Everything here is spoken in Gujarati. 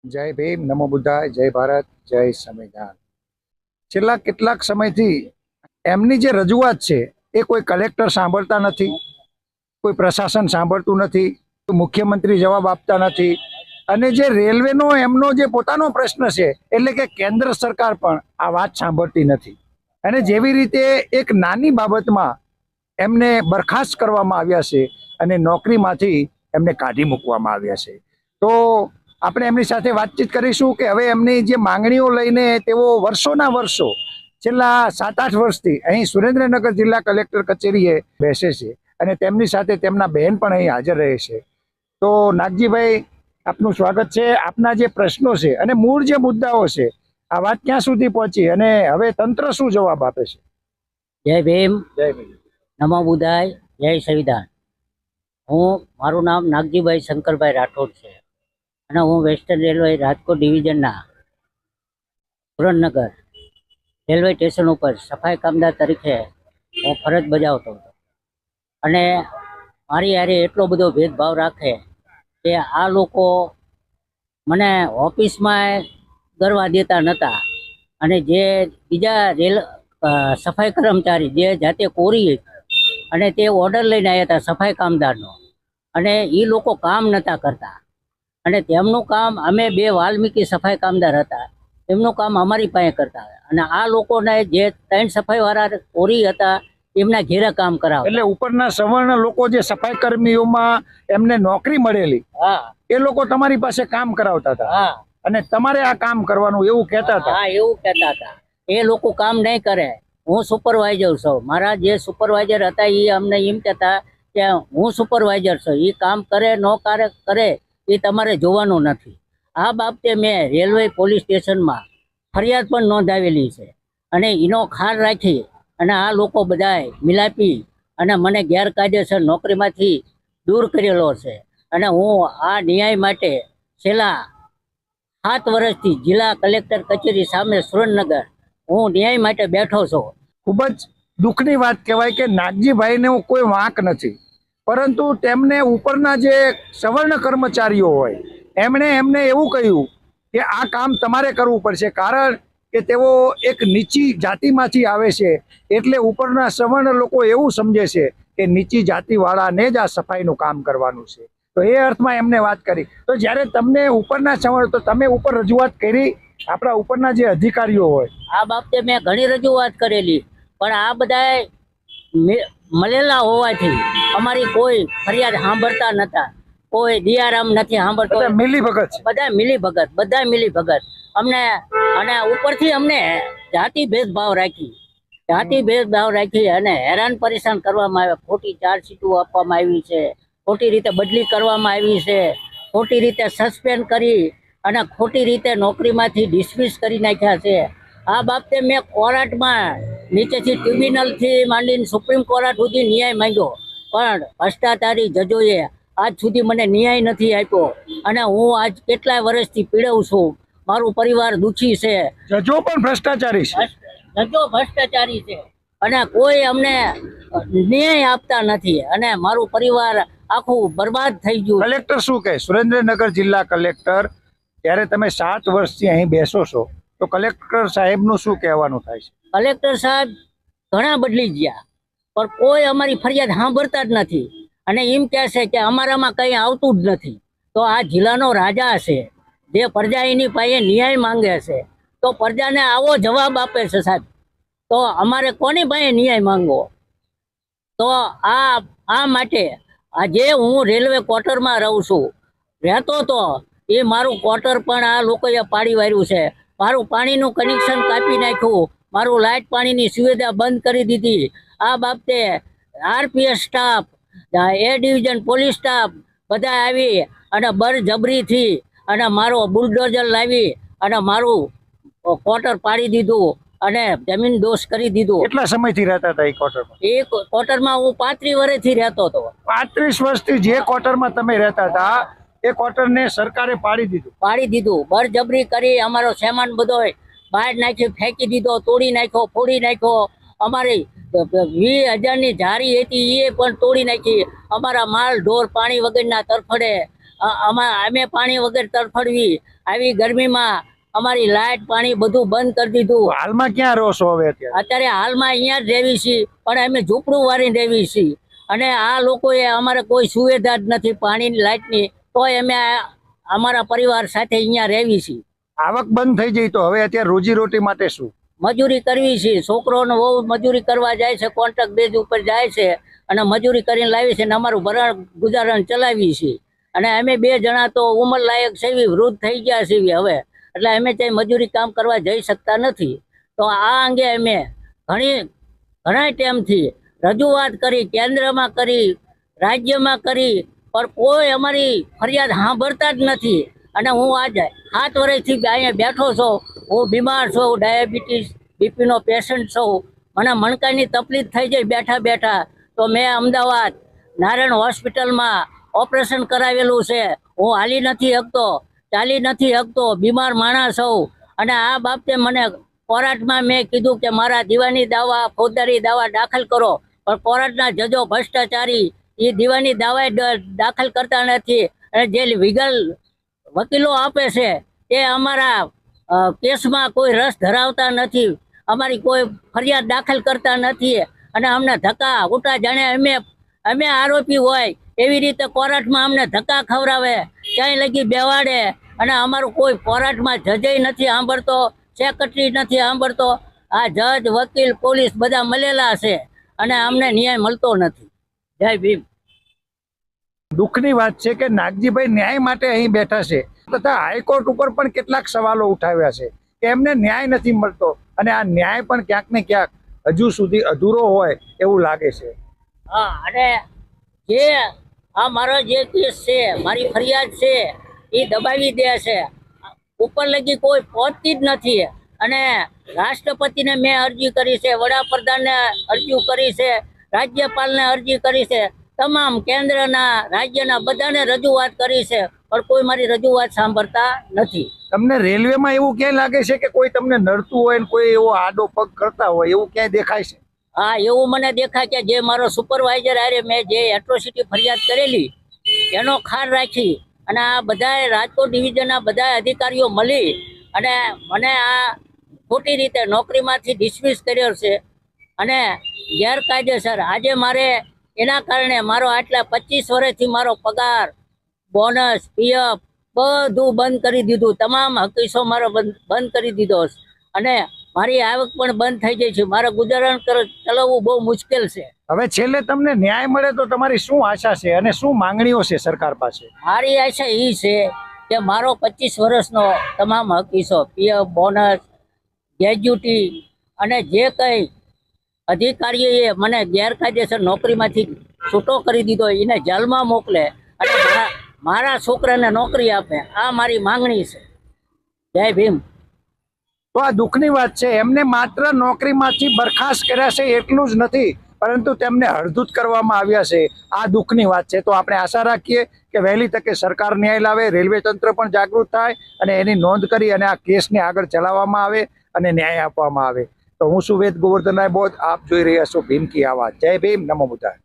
જય ભીમ, નમો બુદ્ધાય, જય ભારત, જય સંવિધાન. છેલ્લા કેટલાક સમયથી એમની જે રજૂઆત છે એ કોઈ કલેક્ટર સાંભળતા નથી, કોઈ પ્રશાસન સાંભળતું નથી, મુખ્યમંત્રી જવાબ આપતા નથી. અને જે રેલવેનો એમનો જે પોતાનો પ્રશ્ન છે એટલે કે કેન્દ્ર સરકાર પણ આ વાત સાંભળતી નથી. અને જેવી રીતે એક નાની બાબતમાં એમને બરખાસ્ત કરવામાં આવ્યા છે અને નોકરીમાંથી એમને કાઢી મૂકવામાં આવ્યા છે. તો આપણે એમની સાથે વાતચીત કરીશું કે હવે એમની જે માંગણીઓ લઈને તેઓ વર્ષોના વર્ષો છેલ્લા 7-8 વર્ષથી અહીં સુરેન્દ્રનગર જિલ્લા કલેક્ટર કચેરીએ બેસે છે અને તેમની સાથે તેમના બહેન પણ અહીં હાજર રહે છે. તો નાગજીભાઈ, આપનું સ્વાગત છે. આપના જે પ્રશ્નો છે અને મૂળ જે મુદ્દાઓ છે, આ વાત ક્યાં સુધી પહોંચી અને હવે તંત્ર શું જવાબ આપે છે? જય ભીમ, જય ભીમ. નમો બુદ્ધાય, જય સંવિધાન. મારું નામ નાગજીભાઈ શંકરભાઈ રાઠોડ છે અને હું વેસ્ટર્ન રેલવે રાજકોટ ડિવિઝનના સુરેન્દ્રનગર રેલવે સ્ટેશન ઉપર સફાઈ કામદાર તરીકે હું ફરજ બજાવતો હતો. અને મારી હારે એટલો બધો ભેદભાવ રાખે કે આ લોકો મને ઓફિસમાં કરવા દેતા નહોતા. અને જે બીજા સફાઈ કર્મચારી જે જાતે કોરી અને તે ઓર્ડર લઈને આવ્યા હતા સફાઈ કામદારનો, અને એ લોકો કામ નહોતા કરતા. અને તેમનું કામ, અમે બે વાલ્મીકી સફાઈ કામદાર હતા, તેમનું કામ અમારી પાસે કરતા. અને આ લોકોને જે 3 સફાઈવાળા કોરી હતા એમના ઘેરે કામ કરાવે. એટલે ઉપરના સવર્ણ લોકો જે સફાઈ કર્મીઓમાં એમને નોકરી મળેલી, હા, એ લોકો તમારી પાસે કામ કરાવતા હતા. હા, અને તમારે આ કામ કરવાનું એવું કહેતા હતા. હા, એવું કહેતા હતા. એ લોકો કામ નહીં કરે. હું સુપરવાઇઝર છું. મારા જે સુપરવાઇઝર હતા એ અમને એમ કહેતા કે હું સુપરવાઇઝર છું, એ કામ કરે ન કરે એ તમારે જોવાનું નથી. આ બાબતે મેં રેલવે પોલીસ સ્ટેશનમાં ફરિયાદ પણ નોંધાવેલી છે. અને એનો ખાર રાખી અને આ લોકો બધાએ મિલાપી અને મને ગેરકાયદેસર નોકરીમાંથી દૂર કરેલો છે. અને હું આ ન્યાય માટે છેલ્લા 7 વર્ષથી જિલ્લા કલેક્ટર કચેરી સામે સુરેન્દ્રનગર હું ન્યાય માટે બેઠો છું. ખૂબ જ દુઃખની વાત કહેવાય કે નાગજીભાઈને કોઈ વાંક નથી, પરંતુ તેમને ઉપરના જે સવર્ણ કર્મચારીઓ હોય એમણે એમને એવું કહ્યું કે આ કામ તમારે કરવું પડશે, કારણ કે તેઓ એક નીચી જાતિમાંથી આવે છે. એટલે ઉપરના સવર્ણ લોકો એવું સમજે છે કે નીચી જાતિવાળાને જ આ સફાઈનું કામ કરવાનું છે. તો એ અર્થમાં એમને વાત કરી. તો જ્યારે તમને ઉપરના સવર્ણ, તો તમે ઉપર રજૂઆત કરી, આપણા ઉપરના જે અધિકારીઓ હોય? આ બાબતે મેં ઘણી રજૂઆત કરેલી, પણ આ બધા મળેલા હોવાથી અમારી કોઈ ફરિયાદ સાંભળતા નતા. કોઈ દિયારામ નથી સાંભળતો. બધા મિલીભગત છે. બધા મિલીભગત અમને. અને ઉપરથી અમને જાતિ ભેદભાવ રાખી અને હેરાન પરેશાન કરવામાં આવે. ખોટી ચાર્જશીટો આપવામાં આવી છે, ખોટી રીતે બદલી કરવામાં આવી છે, ખોટી રીતે સસ્પેન્ડ કરી અને ખોટી રીતે નોકરીમાંથી ડિસમિસ કરી નાખ્યા છે. આ બાબતે મેં કોર્ટમાં નીચેથી ટ્રિબ્યુનલથી માંડીને સુપ્રીમ કોર્ટ સુધી ન્યાય માંગ્યો, પણ ભ્રષ્ટાચારી જજોએ આજ સુધી મને ન્યાય નથી આપ્યો. અને હું આજ કેટલાય વર્ષથી પીડાઉં છું. મારું પરિવાર દુઃખી છે. જજો પણ ભ્રષ્ટાચારી છે. જજો ભ્ષ્ટાચારી છે અને કોઈ અમને ન્યાય આપતા નથી. અને મારું પરિવાર આખું બરબાદ થઈ ગયું. કલેક્ટર શું કહે? સુરેન્દ્રનગર જિલ્લા કલેક્ટર, ત્યારે તમે 7 વર્ષથી અહીં બેસો છો, તો કલેક્ટર સાહેબનું શું કહેવાનું થાય છે? કલેક્ટર સાહેબ ઘણા બદલી ગયા, પણ કોઈ અમારી ફરિયાદ સાંભળતા જ નથી. અને એમ કહે છે કે અમારામાં કંઈ આવતું જ નથી. તો આ જિલ્લાનો રાજા છે, જે પ્રજા એની પાસે ન્યાય માંગે છે, તો પ્રજાને આવો જવાબ આપે છે સાહેબ, તો અમારે કોની પાસે ન્યાય માંગવો? તો આ માટે આજે હું રેલવે ક્વાર્ટરમાં રહું છું, રહેતો તો એ મારું ક્વાર્ટર પણ આ લોકોએ પાડી વાળ્યું છે. મારું પાણીનું કનેક્શન કાપી નાખ્યું, મારું લાઇટ પાણીની સુવિધા બંધ કરી દીધી. આ બાબતે RPS staff, A division police staff બધા આવી અને બળજબરીથી અને મારો બુલડોઝર લાવી અને મારું ક્વાર્ટર પાડી દીધું અને જમીન દોષ કરી દીધું. કેટલા સમયથી રહેતા હતા એ ક્વાર્ટરમાં? એ ક્વાર્ટરમાં હું 35 વર્ષથી રહેતો હતો. 35 વર્ષથી જે ક્વાર્ટરમાં તમે રહેતા હતા એ ક્વાર્ટરને સરકારે પાડી દીધું. બળજબરી કરી અમારો સામાન બધો બહાર નાખી ફેંકી દીધો, તોડી નાખ્યો, ફોડી નાખ્યો. અમારી 20,000ની જારી હતી એ પણ તોડી નાખી. અમારા માલ ઢોર પાણી વગરના તરફડે અમે પાણી વગર તડફડવી, આવી ગરમીમાં અમારી લાઇટ પાણી બધું બંધ કરી દીધું. હાલમાં ક્યાં રહો છો હવે અત્યારે? અત્યારે હાલમાં અહીંયા જ રહેવી છીએ, પણ અમે ઝૂંપડું વાળીને રહેવી છીએ. અને આ લોકોએ અમારે કોઈ સુવિધા જ નથી પાણીની લાઇટની, તોય અમે અમારા પરિવાર સાથે અહીંયા રહેવી છીએ. આવક બંધ થઈ જઈ તો હવે અત્યારે રોજીરોટી માટે શું? મજૂરી કરવી છે. છોકરોને બહુ મજૂરી કરવા જાય છે, કોન્ટ્રાક્ટ બેઝ ઉપર જાય છે અને મજૂરી કરીને લાવી છે ને અમારું ભરણ ગુજારણ ચલાવી છે. અને અમે 2 જણા તો ઉંમર લાયક છે, વૃદ્ધ થઈ ગયા છીએ હવે, એટલે અમે ત્યાં મજૂરી કામ કરવા જઈ શકતા નથી. તો આ અંગે અમે ઘણા ટાઈમથી રજૂઆત કરી, કેન્દ્રમાં કરી, રાજ્યમાં કરી, પણ કોઈ અમારી ફરિયાદ સાંભળતા જ નથી. અને હું આજે 7 વર્ષથી અહીંયા બેઠો છું. હું બીમાર છું, ડાયાબિટીસ બીપીનો પેશન્ટ છું. મને મણકાની તકલીફ થઈ જાય બેઠા બેઠા, તો મેં અમદાવાદ નારાયણ હોસ્પિટલમાં ઓપરેશન કરાવેલું છે. હું હાલી નથી શકતો, ચાલી નથી શકતો, બીમાર માણસ છું. અને આ બાબતે મને કોર્ટમાં મેં કીધું કે મારા દીવાની દાવા, ફોજદારી દાવા દાખલ કરો, પણ કોર્ટના જજો ભ્રષ્ટાચારી એ દીવાની દાવા દાખલ કરતા નથી. અને જે લીગલ વકીલો આપે છે તે અમારા કેસમાં કોઈ રસ ધરાવતા નથી, અમારી કોઈ ફરિયાદ દાખલ કરતા નથી. અને અમને ધક્કા ઉટા, જાણે અમે આરોપી હોય એવી રીતે કોર્ટમાં અમને ધક્કા ખવડાવે, ક્યાંય લગી બેવાડે. અને અમારું કોઈ કોર્ટમાં જજય નથી સાંભળતો, સેક્રેટરી નથી સાંભળતો. આ જજ, વકીલ, પોલીસ બધા મળેલા છે અને અમને ન્યાય મળતો નથી. જય ભીમ. દુઃખની વાત છે કે નાગજીભાઈ ન્યાય માટે અહીં બેઠા છે, તથા હાઈકોર્ટ ઉપર પણ કેટલાક સવાલો ઉઠાવ્યા છે કે એમને ન્યાય નથી મળતો, અને આ ન્યાય પણ ક્યાંક ને ક્યાંક હજુ સુધી અધૂરો હોય એવું લાગે છે. હા, અને જે આ મારો જે કેસ છે, મારી ફરિયાદ છે, એ દબાવી દે છે. ઉપર લગી કોઈ પહોંચતી જ નથી. અને રાષ્ટ્રપતિને મેં અરજી કરી છે, વડાપ્રધાનને અરજી કરી છે, રાજ્યપાલને અરજી કરી છે, તમામ કેન્દ્રના, રાજ્યના બધાને રજૂઆત કરી છે, પણ કોઈ મારી રજૂઆત સાંભળતા નથી. તમને રેલવેમાં એવું ક્યાંય લાગે છે કે કોઈ તમને નડતું હોય ને કોઈ એવો આડો પગ કરતા હોય એવું ક્યાંય દેખાય છે? હા, એવું મને દેખાય કે જે મારો સુપરવાઇઝર આરે મેં જે એટ્રોસિટી ફરિયાદ કરેલી એનો ખાર રાખી અને આ બધા રાજકોટ ડિવિઝનના બધા અધિકારીઓ મળી અને મને આ ખોટી રીતે નોકરીમાંથી ડિસમિસ કર્યો છે. અને ગેરકાયદેસર આજે મારે એના કારણે મારો આટલા 25 વર્ષથી મારો પગાર, બોનસ, પીએફ બધું બંધ કરી દીધું. તમામ હકીસો મારો બંધ કરી દીધો છે. અને મારી આવક પણ બંધ થઈ જાય છે. મારે ગુજારણ ચલાવવું બહુ મુશ્કેલ છે. હવે છેલ્લે તમને ન્યાય મળે તો તમારી શું આશા છે અને શું માંગણીઓ છે સરકાર પાસે? મારી આશા એ છે કે મારો 25 વર્ષનો તમામ હકીસો, પીએફ, બોનસ, ગ્રેજ્યુટી અને જે કંઈ અધિકારીઓએ મને ગેરકાયદેસર નોકરીમાંથી છૂટો કરી દીધો એને જેલમાં મોકલે અને મારા છોકરાને નોકરી આપે, આ મારી માંગણી છે. જય ભીમ. તો આ દુઃખની વાત છે, એમને માત્ર નોકરીમાંથી બરખાસ્ત કર્યા છે એટલું જ નથી, પરંતુ તેમને હળધૂત કરવામાં આવ્યા છે. આ દુઃખની વાત છે. તો આપણે આશા રાખીએ કે વહેલી તકે સરકાર ન્યાય લાવે, રેલવે તંત્ર પણ જાગૃત થાય અને એની નોંધ કરી અને આ કેસને આગળ ચલાવવામાં આવે અને ન્યાય આપવામાં આવે. તો હું છું વેદ ગોવર્ધનરાય બોધ, આપ જોઈ રહ્યા છો ભીમ કી આવાજ. જય ભીમ, નમો બુદ્ધાય.